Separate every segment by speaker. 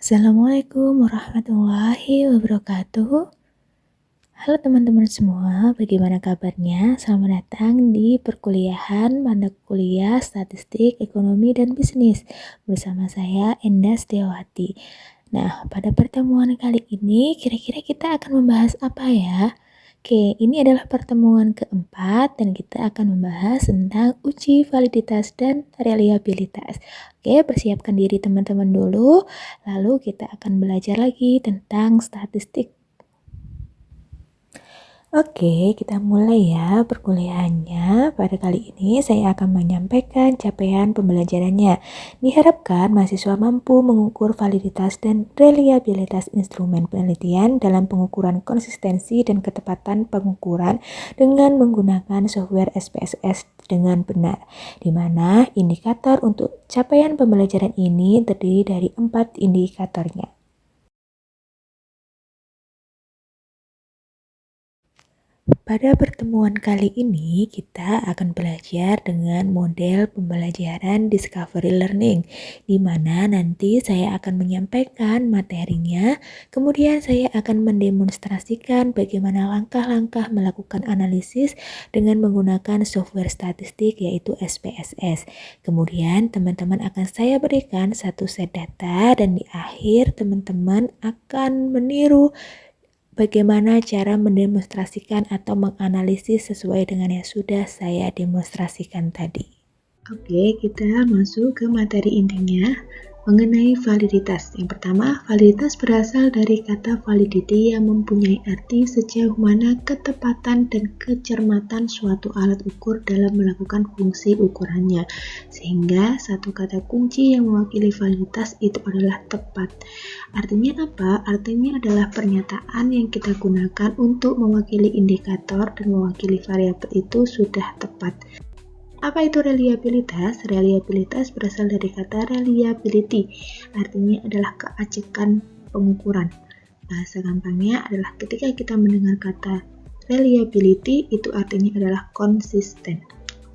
Speaker 1: Assalamualaikum warahmatullahi wabarakatuh. Halo teman-teman semua, bagaimana kabarnya? Selamat datang di perkuliahan mata kuliah Statistik, Ekonomi, dan Bisnis bersama saya Enda Setiawati. Nah, pada pertemuan kali ini kira-kira kita akan membahas apa ya? Oke, ini adalah pertemuan keempat dan kita akan membahas tentang uji validitas dan reliabilitas. Oke, persiapkan diri teman-teman dulu, lalu kita akan belajar lagi tentang statistik. Oke, kita mulai ya perkuliahannya. Pada kali ini saya akan menyampaikan capaian pembelajarannya. Diharapkan mahasiswa mampu mengukur validitas dan reliabilitas instrumen penelitian dalam pengukuran konsistensi dan ketepatan pengukuran dengan menggunakan software SPSS dengan benar, di mana indikator untuk capaian pembelajaran ini terdiri dari 4 indikatornya. Pada pertemuan kali ini, kita akan belajar dengan model pembelajaran Discovery Learning, di mana nanti saya akan menyampaikan materinya, kemudian saya akan mendemonstrasikan bagaimana langkah-langkah melakukan analisis dengan menggunakan software statistik yaitu SPSS. Kemudian teman-teman akan saya berikan satu set data dan di akhir teman-teman akan meniru bagaimana cara mendemonstrasikan atau menganalisis sesuai dengan yang sudah saya demonstrasikan tadi. Oke, kita masuk ke materi intinya mengenai validitas. Yang pertama, validitas berasal dari kata validity yang mempunyai arti sejauh mana ketepatan dan kecermatan suatu alat ukur dalam melakukan fungsi ukurannya. Sehingga satu kata kunci yang mewakili validitas itu adalah tepat. Artinya apa? Artinya adalah pernyataan yang kita gunakan untuk mewakili indikator dan mewakili variabel itu sudah tepat. Apa itu reliabilitas? Reliabilitas berasal dari kata reliability, artinya adalah keacekan pengukuran. Bahasa gampangnya adalah ketika kita mendengar kata reliability, itu artinya adalah konsisten.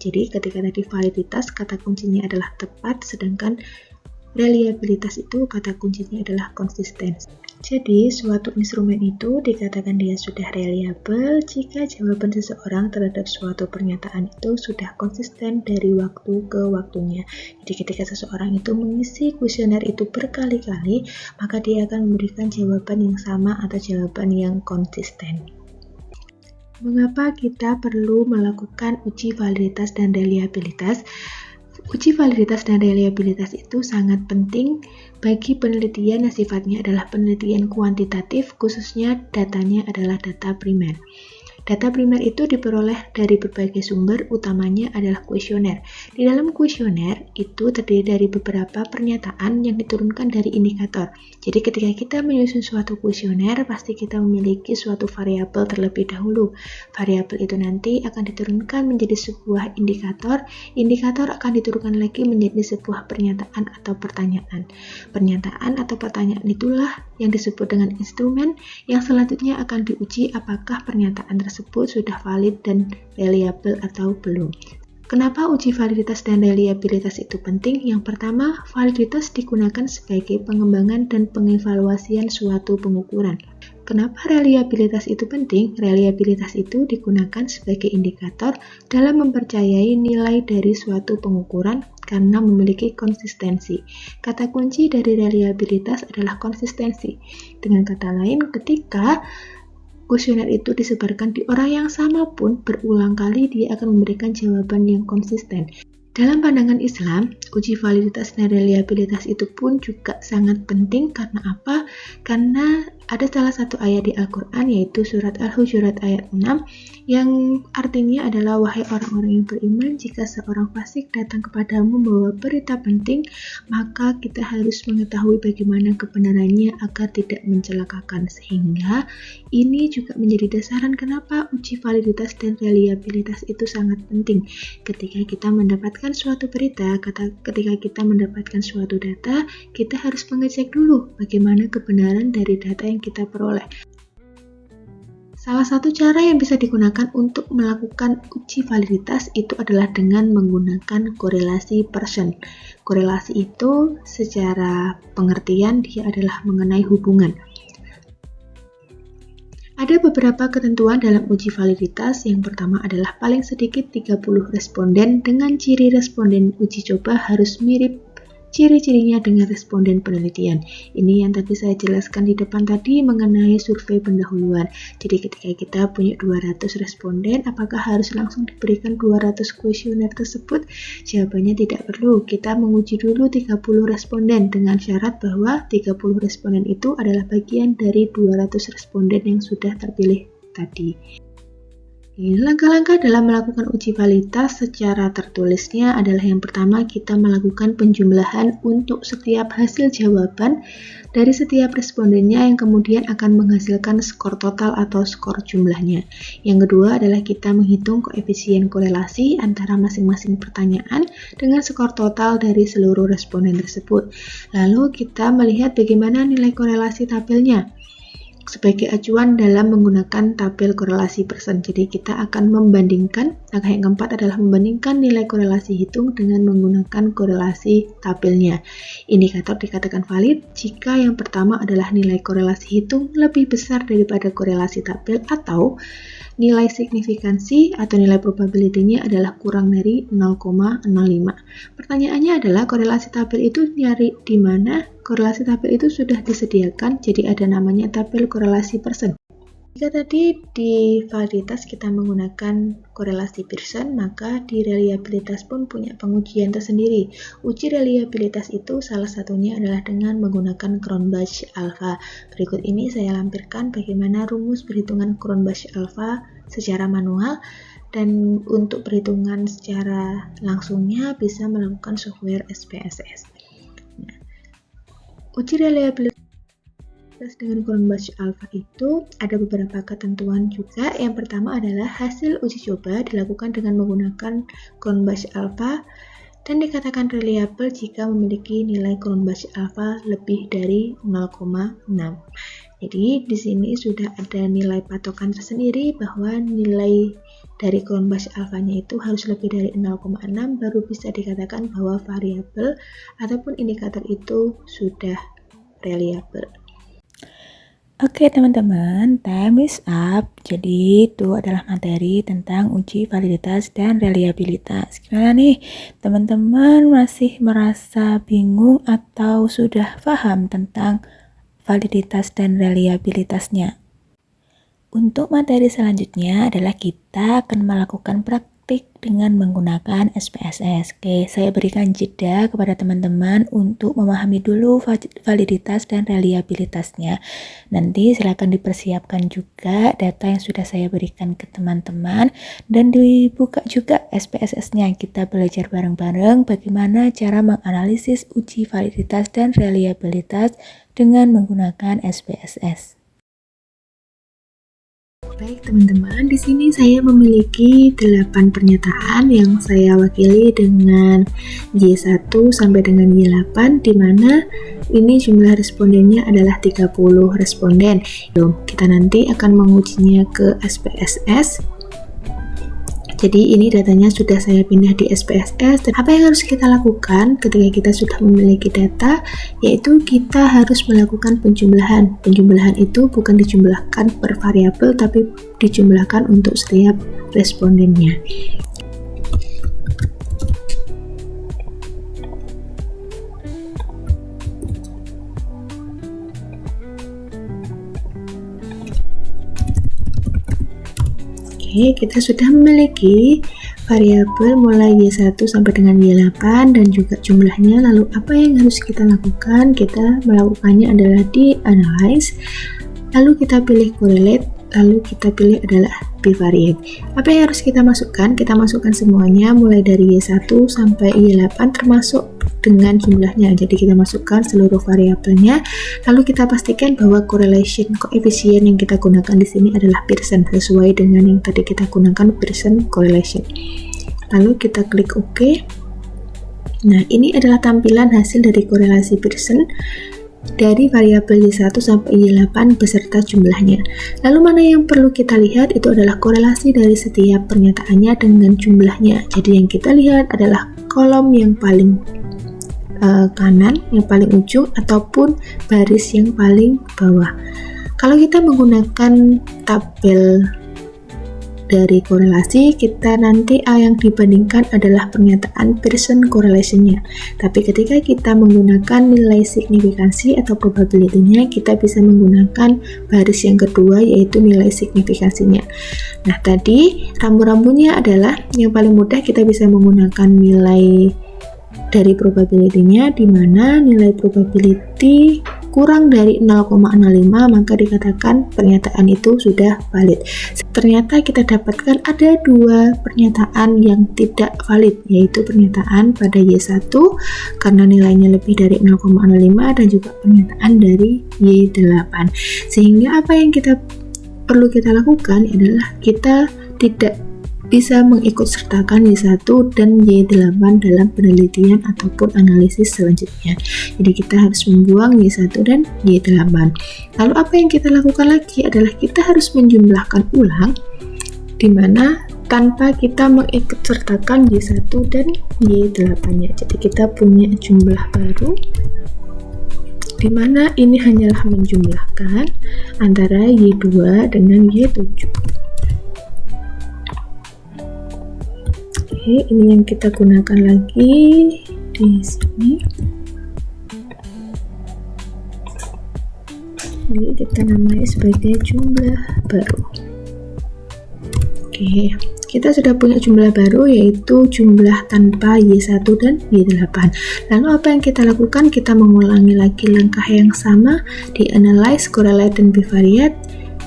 Speaker 1: Jadi ketika tadi validitas, kata kuncinya adalah tepat, sedangkan reliabilitas itu kata kuncinya adalah konsisten. Jadi, suatu instrumen itu dikatakan dia sudah reliable jika jawaban seseorang terhadap suatu pernyataan itu sudah konsisten dari waktu ke waktunya. Jadi, ketika seseorang itu mengisi kuesioner itu berkali-kali, maka dia akan memberikan jawaban yang sama atau jawaban yang konsisten. Mengapa kita perlu melakukan uji validitas dan reliabilitas? Uji validitas dan reliabilitas itu sangat penting bagi penelitian yang sifatnya adalah penelitian kuantitatif, khususnya datanya adalah data primer. Data primer itu diperoleh dari berbagai sumber, utamanya adalah kuesioner. Di dalam kuesioner itu terdiri dari beberapa pernyataan yang diturunkan dari indikator. Jadi ketika kita menyusun suatu kuesioner, pasti kita memiliki suatu variabel terlebih dahulu. Variabel itu nanti akan diturunkan menjadi sebuah indikator. Indikator akan diturunkan lagi menjadi sebuah pernyataan atau pertanyaan. Pernyataan atau pertanyaan itulah yang disebut dengan instrumen yang selanjutnya akan diuji apakah pernyataan tersebut sudah valid dan reliable atau belum. Kenapa uji validitas dan reliabilitas itu penting? Yang pertama, validitas digunakan sebagai pengembangan dan pengevaluasian suatu pengukuran. Kenapa reliabilitas itu penting? Reliabilitas itu digunakan sebagai indikator dalam mempercayai nilai dari suatu pengukuran karena memiliki konsistensi. Kata kunci dari reliabilitas adalah konsistensi. Dengan kata lain, ketika kuesioner itu disebarkan di orang yang sama pun berulang kali dia akan memberikan jawaban yang konsisten. Dalam pandangan Islam, uji validitas dan reliabilitas itu pun juga sangat penting karena apa? Karena ada salah satu ayat di Al-Quran yaitu surat Al-Hujurat ayat 6 yang artinya adalah wahai orang-orang yang beriman, jika seorang fasik datang kepadamu membawa berita penting, maka kita harus mengetahui bagaimana kebenarannya agar tidak mencelakakan. Sehingga ini juga menjadi dasaran kenapa uji validitas dan reliabilitas itu sangat penting. Ketika kita mendapatkan suatu berita, ketika kita mendapatkan suatu data, kita harus mengecek dulu bagaimana kebenaran dari data yang kita peroleh. Salah satu cara yang bisa digunakan untuk melakukan uji validitas itu adalah dengan menggunakan korelasi Pearson. Korelasi itu secara pengertian dia adalah mengenai hubungan. Ada beberapa ketentuan dalam uji validitas. Yang pertama adalah paling sedikit 30 responden dengan ciri responden uji coba harus mirip ciri-cirinya dengan responden penelitian. Ini yang tadi saya jelaskan di depan tadi mengenai survei pendahuluan. Jadi ketika kita punya 200 responden, apakah harus langsung diberikan 200 kuesioner tersebut? Jawabannya tidak perlu. Kita menguji dulu 30 responden dengan syarat bahwa 30 responden itu adalah bagian dari 200 responden yang sudah terpilih tadi. Langkah-langkah dalam melakukan uji validitas secara tertulisnya adalah yang pertama kita melakukan penjumlahan untuk setiap hasil jawaban dari setiap respondennya yang kemudian akan menghasilkan skor total atau skor jumlahnya. Yang kedua adalah kita menghitung koefisien korelasi antara masing-masing pertanyaan dengan skor total dari seluruh responden tersebut. Lalu kita melihat bagaimana nilai korelasi tabelnya sebagai acuan dalam menggunakan tabel korelasi Pearson. Jadi kita akan membandingkan, langkah yang keempat adalah membandingkan nilai korelasi hitung dengan menggunakan korelasi tabelnya. Indikator dikatakan valid jika yang pertama adalah nilai korelasi hitung lebih besar daripada korelasi tabel atau nilai signifikansi atau nilai probability-nya adalah kurang dari 0,05. Pertanyaannya adalah korelasi tabel itu nyari di mana? Korelasi tabel itu sudah disediakan, jadi ada namanya tabel korelasi Pearson. Jika tadi di validitas kita menggunakan korelasi Pearson, maka di reliabilitas pun punya pengujian tersendiri. Uji reliabilitas itu salah satunya adalah dengan menggunakan Cronbach alpha. Berikut ini saya lampirkan bagaimana rumus perhitungan Cronbach alpha secara manual, dan untuk perhitungan secara langsungnya bisa melakukan software SPSS. Uji reliabilitas dengan Cronbach alpha itu ada beberapa ketentuan juga. Yang pertama adalah hasil uji coba dilakukan dengan menggunakan Cronbach alpha dan dikatakan reliable jika memiliki nilai Cronbach alpha lebih dari 0,6. Jadi di sini sudah ada nilai patokan tersendiri bahwa nilai dari Cronbach alpha-nya itu harus lebih dari 0,6 baru bisa dikatakan bahwa variabel ataupun indikator itu sudah reliable. Oke teman-teman, time is up. Jadi itu adalah materi tentang uji validitas dan reliabilitas. Gimana nih teman-teman, masih merasa bingung atau sudah paham tentang validitas dan reliabilitasnya? Untuk materi selanjutnya adalah kita akan melakukan praktik dengan menggunakan SPSS. Oke, saya berikan jeda kepada teman-teman untuk memahami dulu validitas dan reliabilitasnya. Nanti silakan dipersiapkan juga data yang sudah saya berikan ke teman-teman dan dibuka juga SPSS-nya. Kita belajar bareng-bareng bagaimana cara menganalisis uji validitas dan reliabilitas dengan menggunakan SPSS. Baik teman-teman, di sini saya memiliki 8 pernyataan yang saya wakili dengan Y1 sampai dengan Y8, di mana ini jumlah respondennya adalah 30 responden. Kita nanti akan mengujinya ke SPSS. Jadi ini datanya sudah saya pindah di SPSS. Apa yang harus kita lakukan ketika kita sudah memiliki data? Yaitu kita harus melakukan penjumlahan. Penjumlahan itu bukan dijumlahkan per variabel, tapi dijumlahkan untuk setiap respondennya. Kita sudah memiliki variabel mulai Y1 sampai dengan Y8 dan juga jumlahnya. Lalu apa yang harus kita lakukan? Kita melakukannya adalah di analyze, lalu kita pilih correlate, lalu kita pilih adalah bivariate. Apa yang harus kita masukkan? Kita masukkan semuanya mulai dari Y1 sampai Y8 termasuk dengan jumlahnya. Jadi kita masukkan seluruh variabelnya, lalu kita pastikan bahwa correlation koefisien yang kita gunakan di sini adalah Pearson, sesuai dengan yang tadi kita gunakan Pearson correlation. Lalu kita klik OK. Nah, ini adalah tampilan hasil dari korelasi Pearson.
Speaker 2: dari variabel Y1 sampai Y8 beserta jumlahnya. Lalu mana yang perlu kita lihat itu adalah korelasi dari setiap pernyataannya dengan jumlahnya. Jadi yang kita lihat adalah kolom yang paling kanan, yang paling ujung, ataupun baris yang paling bawah. Kalau kita menggunakan tabel dari korelasi, kita nanti yang dibandingkan adalah pernyataan Pearson correlation-nya. Tapi ketika kita menggunakan nilai signifikansi atau probability-nya, kita bisa menggunakan baris yang kedua, yaitu nilai signifikansinya. Nah, tadi rambu-rambunya adalah yang paling mudah kita bisa menggunakan nilai dari probability-nya, di mana nilai probability kurang dari 0,05 maka dikatakan pernyataan itu sudah valid. Ternyata kita dapatkan ada dua pernyataan yang tidak valid, yaitu pernyataan pada Y1 karena nilainya lebih dari 0,05 dan juga pernyataan dari Y8. Sehingga apa yang perlu kita lakukan adalah kita tidak bisa mengikut sertakan Y1 dan Y8 dalam penelitian ataupun analisis selanjutnya. Jadi kita harus membuang Y1 dan Y8. Lalu apa yang kita lakukan lagi adalah kita harus menjumlahkan ulang, di mana tanpa kita mengikut sertakan Y1 dan Y8-nya. Jadi kita punya jumlah baru, di mana ini hanyalah menjumlahkan antara Y2 dengan Y7. Oke, ini yang kita gunakan lagi di sini. Ini kita namai sebagai jumlah baru. Oke, kita sudah punya jumlah baru, yaitu jumlah tanpa Y1 dan Y8. Lalu apa yang kita lakukan? Kita mengulangi lagi langkah yang sama di analyze, correlate, dan bivariate.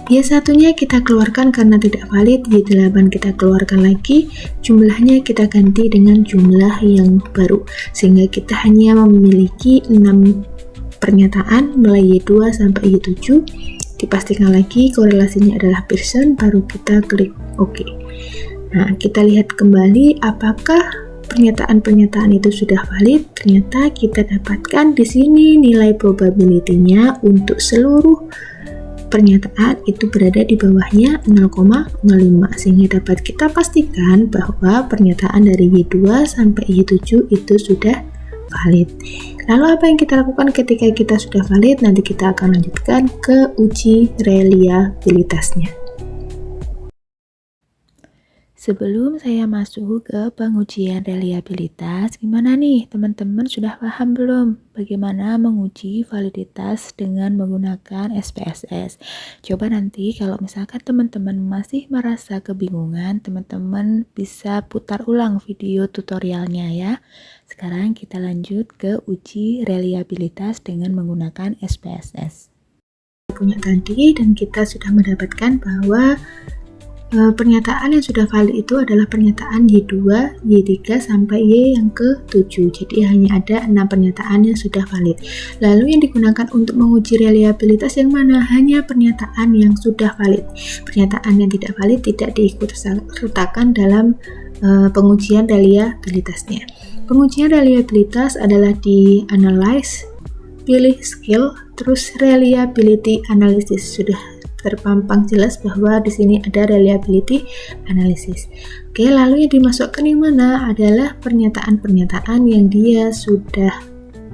Speaker 2: Y1-nya kita keluarkan karena tidak valid, Y8 kita keluarkan lagi, jumlahnya kita ganti dengan jumlah yang baru, sehingga kita hanya memiliki 6 pernyataan mulai Y2 sampai Y7. Dipastikan lagi korelasinya adalah Pearson, baru kita klik OK. Nah, kita lihat kembali apakah pernyataan-pernyataan itu sudah valid. Ternyata kita dapatkan di sini nilai probability-nya untuk seluruh pernyataan itu berada di bawahnya 0,05, sehingga dapat kita pastikan bahwa pernyataan dari Y2 sampai Y7 itu sudah valid. Lalu apa yang kita lakukan ketika kita sudah valid? Nanti kita akan lanjutkan ke uji reliabilitasnya.
Speaker 1: Sebelum saya masuk ke pengujian reliabilitas, gimana nih teman-teman sudah paham belum bagaimana menguji validitas dengan menggunakan SPSS? Coba nanti kalau misalkan teman-teman masih merasa kebingungan, teman-teman bisa putar ulang video tutorialnya ya. Sekarang kita lanjut ke uji reliabilitas dengan menggunakan SPSS.
Speaker 2: Punya tadi, dan kita sudah mendapatkan bahwa pernyataan yang sudah valid itu adalah pernyataan Y2, Y3 sampai Y yang ke-7. Jadi hanya ada 6 pernyataan yang sudah valid. Lalu yang digunakan untuk menguji reliabilitas yang mana? Hanya pernyataan yang sudah valid. Pernyataan yang tidak valid tidak diikut sertakan dalam pengujian reliabilitasnya. Pengujian reliabilitas adalah di analyze, pilih skill, terus reliability analysis. Sudah terpampang jelas bahwa di sini ada reliability analysis. Oke, lalu yang dimasukkan yang mana adalah pernyataan-pernyataan yang dia sudah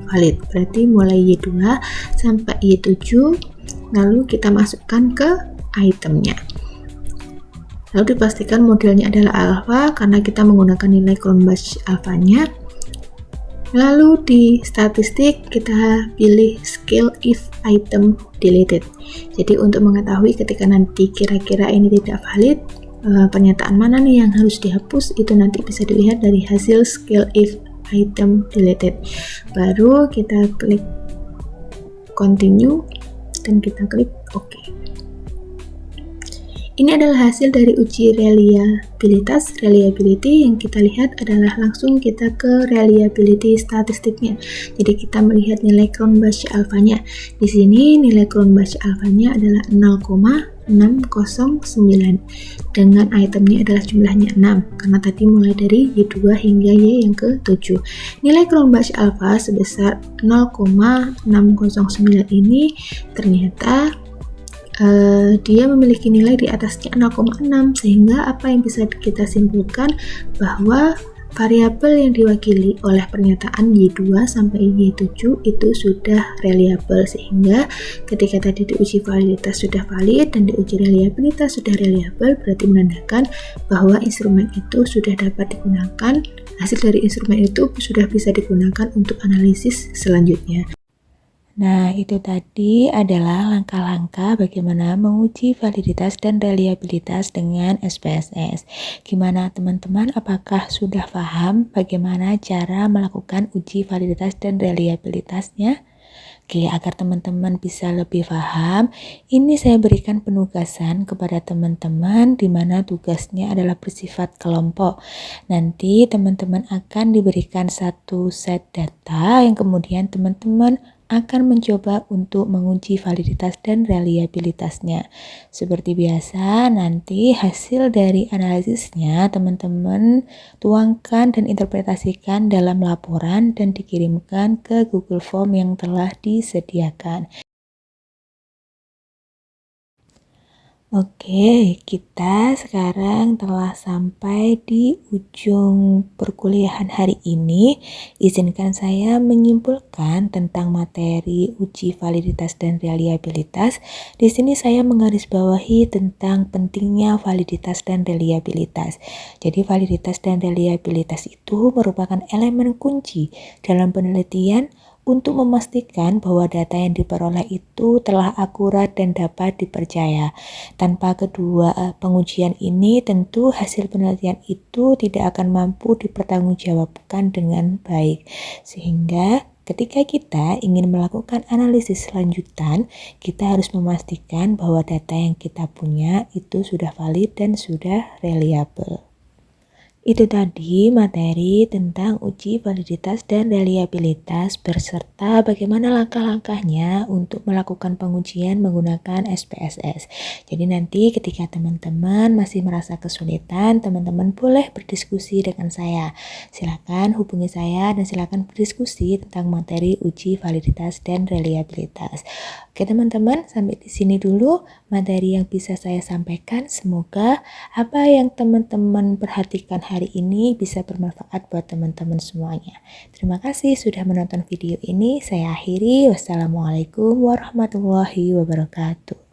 Speaker 2: valid. Berarti mulai Y2 sampai Y7, lalu kita masukkan ke itemnya. Lalu dipastikan modelnya adalah alpha karena kita menggunakan nilai Cronbach alfanya. Lalu di statistik kita pilih skill if item deleted. Jadi untuk mengetahui ketika nanti kira-kira ini tidak valid, pernyataan mana nih yang harus dihapus, itu nanti bisa dilihat dari hasil skill if item deleted. Baru kita klik continue dan kita klik OK. Ini adalah hasil dari uji reliabilitas. Reliability yang kita lihat adalah langsung kita ke reliability statistiknya. Jadi kita melihat nilai Cronbach alfanya. Di sini nilai Cronbach alfanya adalah 0,609 dengan itemnya adalah jumlahnya 6 karena tadi mulai dari Y2 hingga Y yang ke-7. Nilai Cronbach alpha sebesar 0,609 ini ternyata dia memiliki nilai di atasnya 0,6 sehingga apa yang bisa kita simpulkan bahwa variabel yang diwakili oleh pernyataan Y2 sampai Y7 itu sudah reliable, sehingga ketika tadi diuji validitas sudah valid dan diuji reliabilitas sudah reliable, berarti menandakan bahwa instrumen itu sudah dapat digunakan, hasil dari instrumen itu sudah bisa digunakan untuk analisis selanjutnya.
Speaker 1: Nah, itu tadi adalah langkah-langkah bagaimana menguji validitas dan reliabilitas dengan SPSS. Gimana teman-teman, apakah sudah paham bagaimana cara melakukan uji validitas dan reliabilitasnya? Oke, agar teman-teman bisa lebih paham, ini saya berikan penugasan kepada teman-teman di mana tugasnya adalah bersifat kelompok. Nanti teman-teman akan diberikan satu set data yang kemudian teman-teman akan mencoba untuk menguji validitas dan reliabilitasnya. Seperti biasa, nanti hasil dari analisisnya teman-teman tuangkan dan interpretasikan dalam laporan dan dikirimkan ke Google Form yang telah disediakan. Oke, kita sekarang telah sampai di ujung perkuliahan hari ini. Izinkan saya menyimpulkan tentang materi uji validitas dan reliabilitas. Di sini saya menggarisbawahi tentang pentingnya validitas dan reliabilitas. Jadi validitas dan reliabilitas itu merupakan elemen kunci dalam penelitian untuk memastikan bahwa data yang diperoleh itu telah akurat dan dapat dipercaya. Tanpa kedua pengujian ini, tentu hasil penelitian itu tidak akan mampu dipertanggungjawabkan dengan baik. Sehingga ketika kita ingin melakukan analisis lanjutan, kita harus memastikan bahwa data yang kita punya itu sudah valid dan sudah reliable. Itu tadi materi tentang uji validitas dan reliabilitas beserta bagaimana langkah-langkahnya untuk melakukan pengujian menggunakan SPSS. Jadi nanti ketika teman-teman masih merasa kesulitan, teman-teman boleh berdiskusi dengan saya. Silakan hubungi saya dan silakan berdiskusi tentang materi uji validitas dan reliabilitas. Oke teman-teman, sampai di sini dulu materi yang bisa saya sampaikan. Semoga apa yang teman-teman perhatikan hari ini bisa bermanfaat buat teman-teman semuanya. Terima kasih sudah menonton video ini. Saya akhiri. Wassalamualaikum warahmatullahi wabarakatuh.